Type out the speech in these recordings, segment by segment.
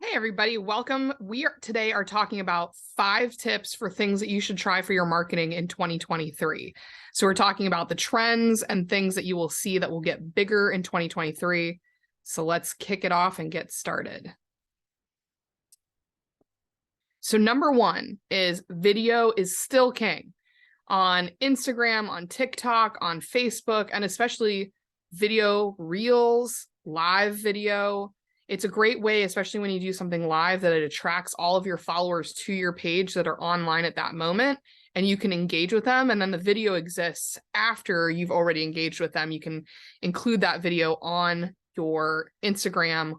Hey everybody, welcome. We are today are talking about 5 tips for things that you should try for your marketing in 2023. So we're talking about the trends and things that you will see that will get bigger in 2023. So let's kick it off and get started. So number 1 is video is still king on Instagram, on TikTok, on Facebook, and especially video reels, live video. It's a great way, especially when you do something live, that it attracts all of your followers to your page that are online at that moment, and you can engage with them. And then the video exists after you've already engaged with them. You can include that video on your Instagram,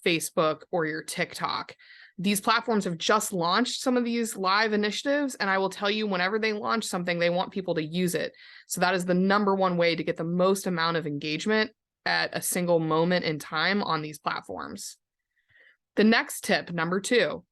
Facebook, or your TikTok. These platforms have just launched some of these live initiatives, and I will tell you, whenever they launch something, they want people to use it. So that is the number one way to get the most amount of engagement at a single moment in time on these platforms. The next tip, number 2,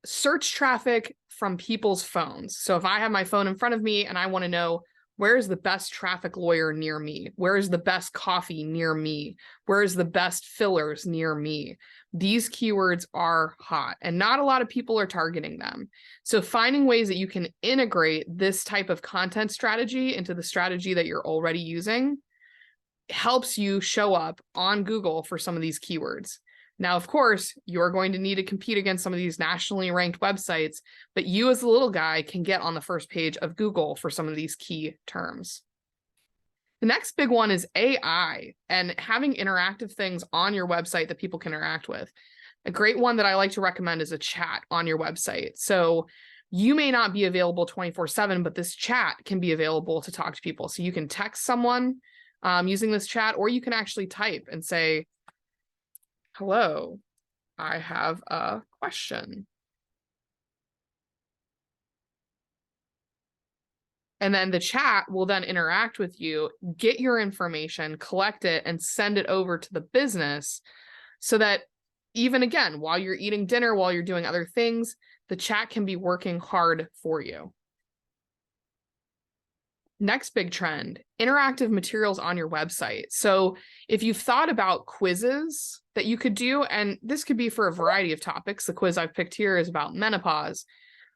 search traffic from people's phones. So if I have my phone in front of me and I want to know, where's the best traffic lawyer near me? Where's the best coffee near me? Where's the best fillers near me? These keywords are hot and not a lot of people are targeting them. So finding ways that you can integrate this type of content strategy into the strategy that you're already using helps you show up on Google for some of these keywords. Now, of course, you're going to need to compete against some of these nationally ranked websites, but you as the little guy can get on the first page of Google for some of these key terms. The next big one is AI and having interactive things on your website that people can interact with. A great one that I like to recommend is a chat on your website. So you may not be available 24/7, but this chat can be available to talk to people. So you can text someone using this chat, or you can actually type and say, hello, I have a question. And then the chat will then interact with you, get your information, collect it, and send it over to the business so that even again, while you're eating dinner, while you're doing other things, the chat can be working hard for you. Next big trend, interactive materials on your website. So if you've thought about quizzes that you could do, and this could be for a variety of topics, the quiz I've picked here is about menopause.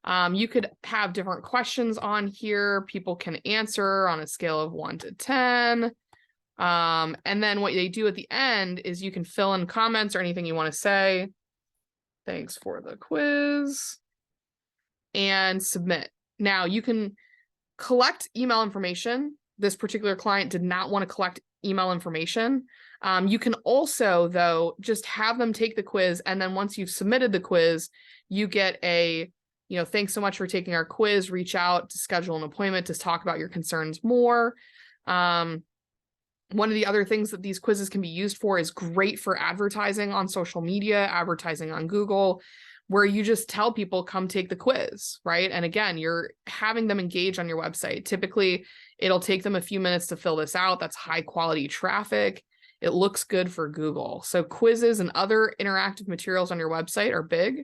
You could have different questions on here. People can answer on a scale of 1 to 10. And then what they do at the end is you can fill in comments or anything you want to say. Thanks for the quiz. And submit. Now you can collect email information. This particular client did not want to collect email information. You can also, though, just have them take the quiz. And then once you've submitted the quiz, you get a, thanks so much for taking our quiz, reach out to schedule an appointment to talk about your concerns more. One of the other things that these quizzes can be used for is great for advertising on social media, advertising on Google, where you just tell people, come take the quiz, right? And again, you're having them engage on your website. Typically, it'll take them a few minutes to fill this out. That's high quality traffic. It looks good for Google. So quizzes and other interactive materials on your website are big.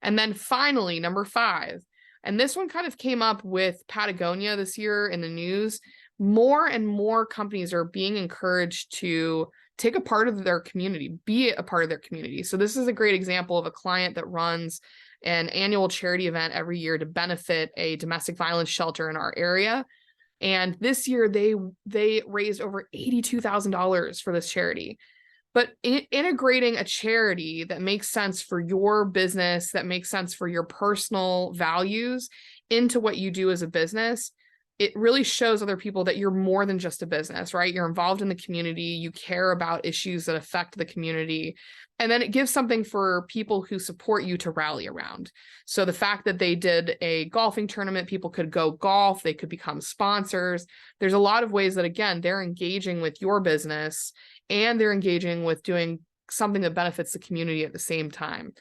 And then finally, number 5, and this one kind of came up with Patagonia this year in the news. More and more companies are being encouraged to take a part of their community, be a part of their community. So this is a great example of a client that runs an annual charity event every year to benefit a domestic violence shelter in our area. And this year they raised over $82,000 for this charity. But integrating a charity that makes sense for your business, that makes sense for your personal values into what you do as a business, it really shows other people that you're more than just a business, right? You're involved in the community, you care about issues that affect the community, and then it gives something for people who support you to rally around. So the fact that they did a golfing tournament, people could go golf, they could become sponsors. There's a lot of ways that, again, they're engaging with your business and they're engaging with doing something that benefits the community at the same time.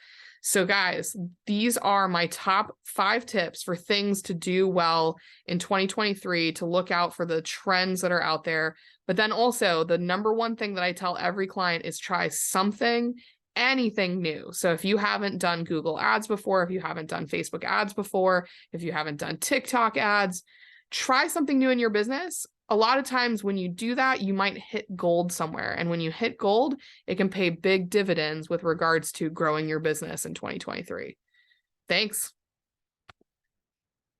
So guys, these are my top 5 tips for things to do well in 2023 to look out for the trends that are out there. But then also the number one thing that I tell every client is try something, anything new. So if you haven't done Google ads before, if you haven't done Facebook ads before, if you haven't done TikTok ads, try something new in your business. a lot of times when you do that, you might hit gold somewhere. And when you hit gold, it can pay big dividends with regards to growing your business in 2023. Thanks.